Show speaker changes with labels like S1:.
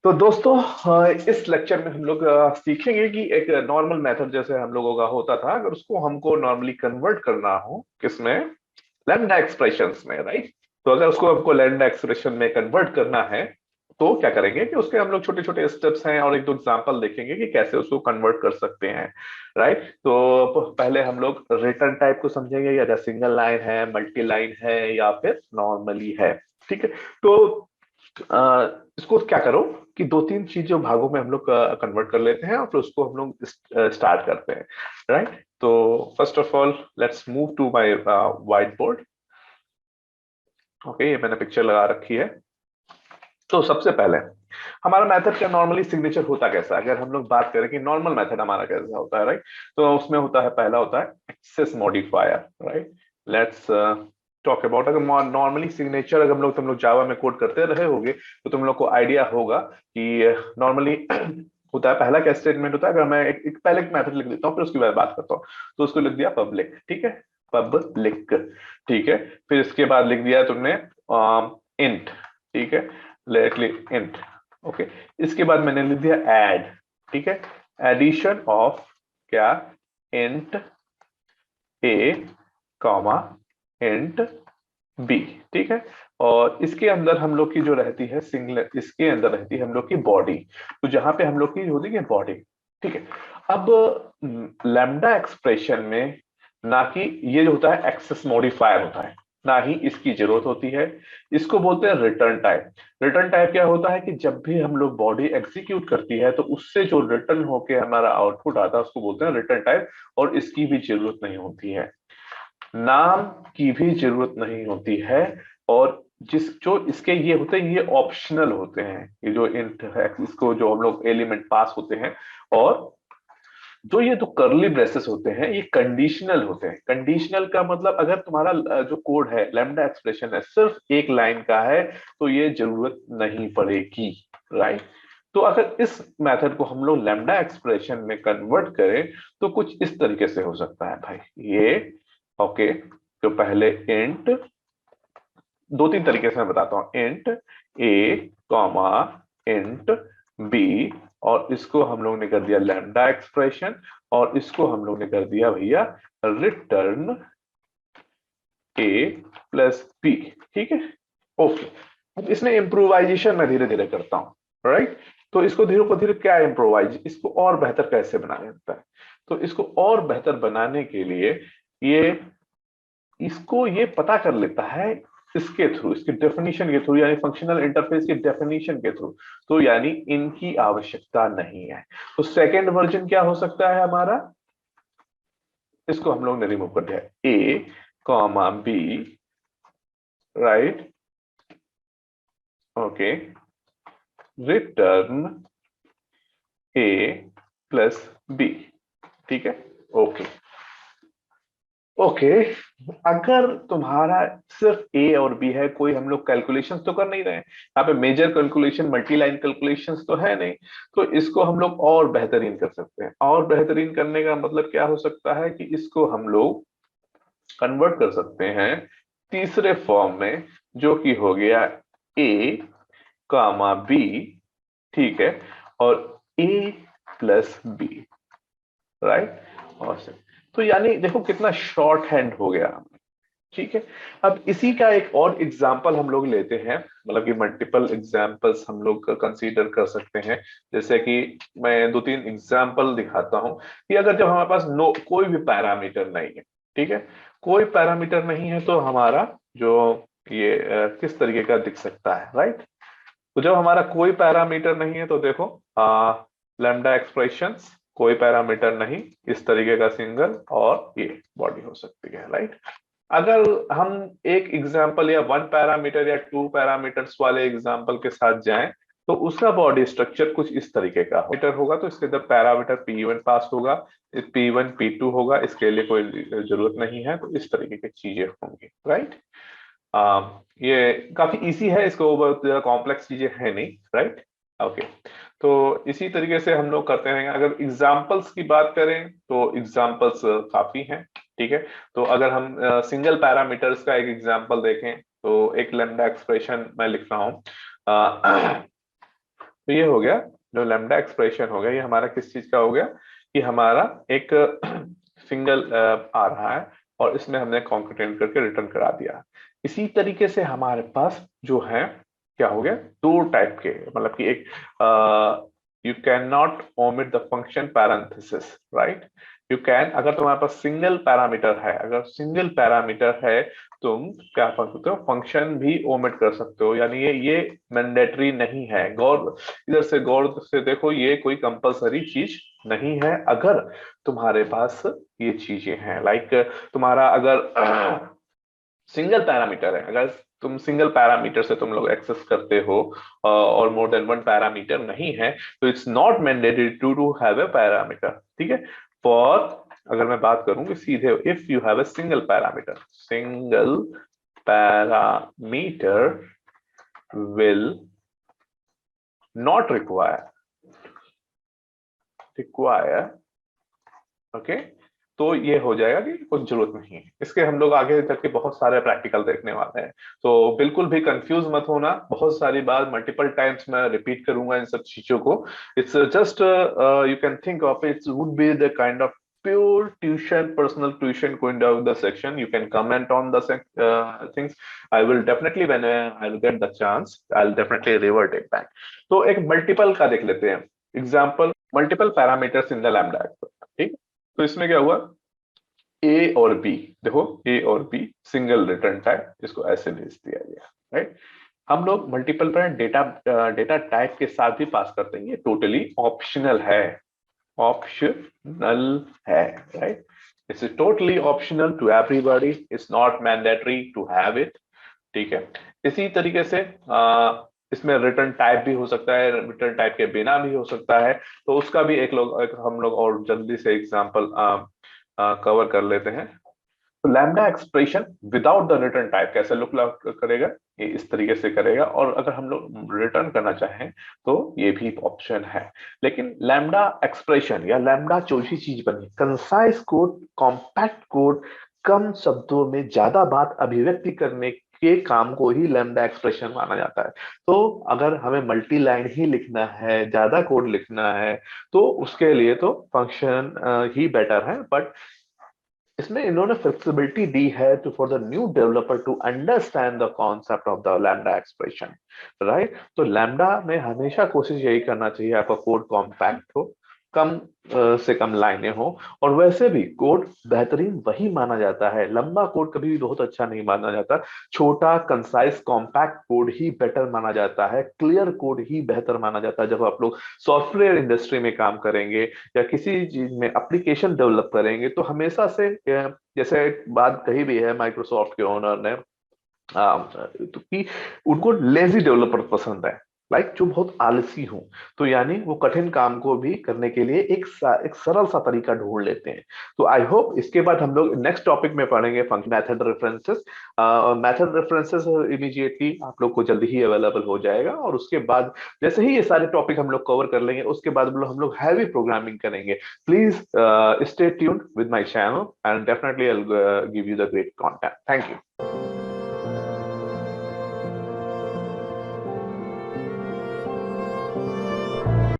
S1: तो दोस्तों, इस लेक्चर में हम लोग सीखेंगे कि एक नॉर्मल मेथड जैसे हम लोगों का होता था, अगर उसको हमको नॉर्मली कन्वर्ट करना हो किसमें, लैम्डा एक्सप्रेशंस में, राइट। तो अगर उसको हमको लैम्डा एक्सप्रेशन में कन्वर्ट करना है तो क्या करेंगे कि उसके हम लोग छोटे छोटे स्टेप्स हैं और एक दो एग्जांपल देखेंगे कि कैसे उसको कन्वर्ट कर सकते हैं, राइट। तो पहले हम लोग रिटर्न टाइप को समझेंगे, या सिंगल लाइन है, मल्टी लाइन है, या फिर नॉर्मली है। ठीक है। तो इसको क्या करो कि दो तीन चीजों भागों में हम लोग कन्वर्ट कर लेते हैं और फिर उसको हम लोग स्टार्ट करते हैं, राइट। तो first of all let's move to my whiteboard. Okay, ये मैंने पिक्चर लगा रखी है। तो सबसे पहले हमारा मेथड का नॉर्मली सिग्नेचर होता कैसा है, अगर हम लोग बात करें कि नॉर्मल मेथड हमारा कैसा होता है, राइट। तो उसमें होता है, पहला होता है access modifier, right. Let's talk about, अगर नॉर्मली सिग्नेचर अगर तुम लोग जावा में कोड करते रहे होगे तो तुम लोग को आइडिया होगा कि नॉर्मली होता है, पहला क्या स्टेटमेंट होता है। अगर मैं एक पहले एक मेथड लिख देता हूँ फिर उसके बाद बात करता हूँ। तो उसको लिख दिया पब्लिक, ठीक है, पब्लिक, ठीक है। फिर इसके बाद लिख दिया तुमने इंट, ठीक है, लेट इंट, ओके। इसके बाद मैंने लिख दिया ऐड, ठीक है, एडिशन ऑफ क्या, इंट ए कॉमा इंट बी, ठीक है। और इसके अंदर हम लोग की जो रहती है सिंगल, इसके अंदर रहती है हम लोग की बॉडी। तो जहां पे हम लोग की होती है बॉडी, ठीक है। अब लैम्डा एक्सप्रेशन में ना कि ये जो होता है एक्सेस मॉडिफायर होता है, ना ही इसकी जरूरत होती है। इसको बोलते हैं रिटर्न टाइप। रिटर्न टाइप क्या होता है कि जब भी हम लोग बॉडी एग्जीक्यूट करती है तो उससे जो रिटर्न होके हमारा आउटपुट आता है उसको बोलते हैं रिटर्न टाइप, और इसकी भी जरूरत नहीं होती है, नाम की भी जरूरत नहीं होती है। और जिस जो इसके ये होते हैं ये ऑप्शनल होते हैं, ये जो इंट है इसको जो हम लोग एलिमेंट पास होते हैं। और जो ये जो करली ब्रेसेस होते हैं ये कंडीशनल होते हैं। कंडीशनल का मतलब अगर तुम्हारा जो कोड है, लैम्डा एक्सप्रेशन है, सिर्फ एक लाइन का है तो ये जरूरत नहीं पड़ेगी, राइट। तो अगर इस मेथड को हम लोग लैम्डा एक्सप्रेशन में कन्वर्ट करें तो कुछ इस तरीके से हो सकता है भाई ये, ओके। तो पहले इंट, दो तीन तरीके से मैं बताता हूं, इंट ए कॉमा इंट बी, और इसको हम लोग ने कर दिया लैम्डा एक्सप्रेशन, और इसको हम लोग ने कर दिया भैया रिटर्न ए प्लस बी, ठीक है, ओके। अब इसमें इम्प्रोवाइजेशन मैं धीरे धीरे करता हूं, राइट। तो इसको धीरे धीरे क्या इम्प्रोवाइज, इसको और बेहतर कैसे बनाया जाता है। तो इसको और बेहतर बनाने के लिए ये इसको ये पता कर लेता है इसके थ्रू, इसके डेफिनेशन के थ्रू, यानी फंक्शनल इंटरफेस के डेफिनेशन के थ्रू। तो यानी इनकी आवश्यकता नहीं है। तो सेकेंड वर्जन क्या हो सकता है हमारा, इसको हम लोग ने रिमूव कर दिया, A comma B, right, okay, return A plus B, ठीक है, ओके, ओके। अगर तुम्हारा सिर्फ ए और बी है, कोई हम लोग कैलकुलेशंस तो कर नहीं रहे हैं यहाँ पे, major calculation multi line calculations तो है नहीं। तो इसको हम लोग और बेहतरीन कर सकते हैं। और बेहतरीन करने का मतलब क्या हो सकता है कि इसको हम लोग कन्वर्ट कर सकते हैं तीसरे फॉर्म में, जो कि हो गया ए कामा बी, ठीक है, और ए प्लस बी, राइट। और तो यानी देखो कितना शॉर्ट हैंड हो गया, ठीक है। अब इसी का एक और एग्जाम्पल हम लोग लेते हैं, मतलब कि मल्टीपल एग्जाम्पल्स हम लोग कंसीडर कर सकते हैं। जैसे कि मैं दो तीन एग्जाम्पल दिखाता हूं कि अगर जब हमारे पास नो कोई भी पैरामीटर नहीं है, ठीक है, कोई पैरामीटर नहीं है तो हमारा जो ये किस तरीके का दिख सकता है, राइट। तो जब हमारा कोई पैरामीटर नहीं है तो देखो लैम्डा एक्सप्रेशंस, कोई पैरामीटर नहीं, इस तरीके का सिंगल, और ये बॉडी हो सकती है, राइट। अगर हम एक एग्जाम्पल या वन पैरामीटर या टू पैरामीटर्स वाले एग्जाम्पल के साथ जाएं तो उसका बॉडी स्ट्रक्चर कुछ इस तरीके का मीटर होगा। तो इसके अंदर पैरामीटर P1 पास होगा, P1 P2 होगा, इसके लिए कोई जरूरत नहीं है। तो इस तरीके की चीजें होंगी, राइट। ये काफी इजी है, इसको बहुत ज्यादा कॉम्प्लेक्स चीजें है नहीं, राइट, ओके। तो इसी तरीके से हम लोग करते हैं। अगर एग्जाम्पल्स की बात करें तो एग्जाम्पल्स काफी हैं, ठीक है। तो अगर हम सिंगल पैरामीटर्स का एक एग्जाम्पल देखें तो एक लैम्डा एक्सप्रेशन मैं लिख रहा हूं, तो ये हो गया जो लैम्डा एक्सप्रेशन हो गया, ये हमारा किस चीज का हो गया कि हमारा एक सिंगल आ रहा है और इसमें हमने कॉन्केटेनेट करके रिटर्न करा दिया। इसी तरीके से हमारे पास जो है क्या हो गया, दो टाइप के, मतलब कि एक you can not omit the function parenthesis, right. You can, अगर तुम्हारे पास सिंगल पैरामीटर है, अगर सिंगल पैरामीटर है तुम क्या कर सकते हो, फंक्शन भी ओमिट कर सकते हो, यानी ये मैंडेटरी नहीं है। गौर, इधर से गौर से देखो, ये कोई कंपलसरी चीज नहीं है अगर तुम्हारे पास ये चीजें हैं। लाइक तुम्हारा अगर सिंगल पैरामीटर है, अगर तुम सिंगल पैरामीटर से तुम लोग एक्सेस करते हो और मोर देन वन पैरामीटर नहीं है, तो it's not mandatory to have a parameter, ठीक है। फॉर, अगर मैं बात करूं कि सीधे, if you have a single parameter, single parameter will not require, okay. तो ये हो जाएगा कि कुछ जरूरत नहीं है इसके। हम लोग आगे चल के बहुत सारे प्रैक्टिकल देखने वाले हैं, तो बिल्कुल भी कंफ्यूज मत होना। बहुत सारी बार मल्टीपल टाइम्स मैं रिपीट करूंगा इन सब चीजों को। It's just you can think of it would be the kind of pure tuition, personal tuition going down the section. You can comment on the things. I will definitely, when I'll get the chance, I'll definitely revert it back. तो एक multiple का देख लेते हैं example, multiple parameters in the lambda, ठीक। तो इसमें क्या हुआ, ए और बी, देखो ए और बी सिंगल रिटर्न टाइप, इसको ऐसे भेज दिया गया, राइट। हम लोग मल्टीपल पर डेटा डेटा टाइप के साथ भी पास करते हैं, ये टोटली ऑप्शनल है, ऑप्शनल है, right. It's totally optional to everybody, it's not mandatory to have it, ठीक है। इसी तरीके से इसमें रिटर्न टाइप भी हो सकता है, रिटर्न टाइप के बिना भी हो सकता है। तो उसका भी एक हम लोग और जल्दी से एग्जांपल कवर कर लेते हैं। तो lambda expression without the return type कैसे लुक करेगा, ये इस तरीके से करेगा। और अगर हम लोग रिटर्न करना चाहें तो ये भी ऑप्शन है। लेकिन लैम्डा एक्सप्रेशन या लैम्डा चौथी चीज बनी, कंसाइज कोड, कॉम्पैक्ट कोड, कम शब्दों में ज्यादा बात अभिव्यक्ति करने के काम को ही लैम्डा एक्सप्रेशन माना जाता है। तो अगर हमें मल्टी लाइन ही लिखना है, ज्यादा कोड लिखना है, तो उसके लिए तो फंक्शन ही बेटर है। बट इसमें इन्होंने फ्लेक्सिबिलिटी दी है to for the new developer to understand the concept of the lambda expression, right. तो लैम्डा में हमेशा कोशिश यही करना चाहिए आपका कोड कॉम्पैक्ट हो, कम से कम लाइनें हो। और वैसे भी कोड बेहतरीन वही माना जाता है, लंबा कोड कभी भी बहुत अच्छा नहीं माना जाता। छोटा कंसाइज कॉम्पैक्ट कोड ही बेटर माना जाता है, क्लियर कोड ही बेहतर माना जाता है। जब आप लोग सॉफ्टवेयर इंडस्ट्री में काम करेंगे या किसी चीज में एप्लीकेशन डेवलप करेंगे, तो हमेशा से जैसे एक बात कही भी है माइक्रोसॉफ्ट के ओनर ने, तो कि उनको लेजी डेवलपर पसंद है, लाइक जो बहुत आलसी हो। तो यानी वो कठिन काम को भी करने के लिए एक सरल सा तरीका ढूंढ लेते हैं। तो आई होप इसके बाद हम लोग नेक्स्ट टॉपिक में पढ़ेंगे method references. Method references immediately आप लोग को जल्दी ही अवेलेबल हो जाएगा। और उसके बाद जैसे ही ये सारे टॉपिक हम लोग कवर कर लेंगे, उसके बाद हम लोग हैवी प्रोग्रामिंग करेंगे। Please stay tuned with my channel and definitely I will give you the great content. Thank you.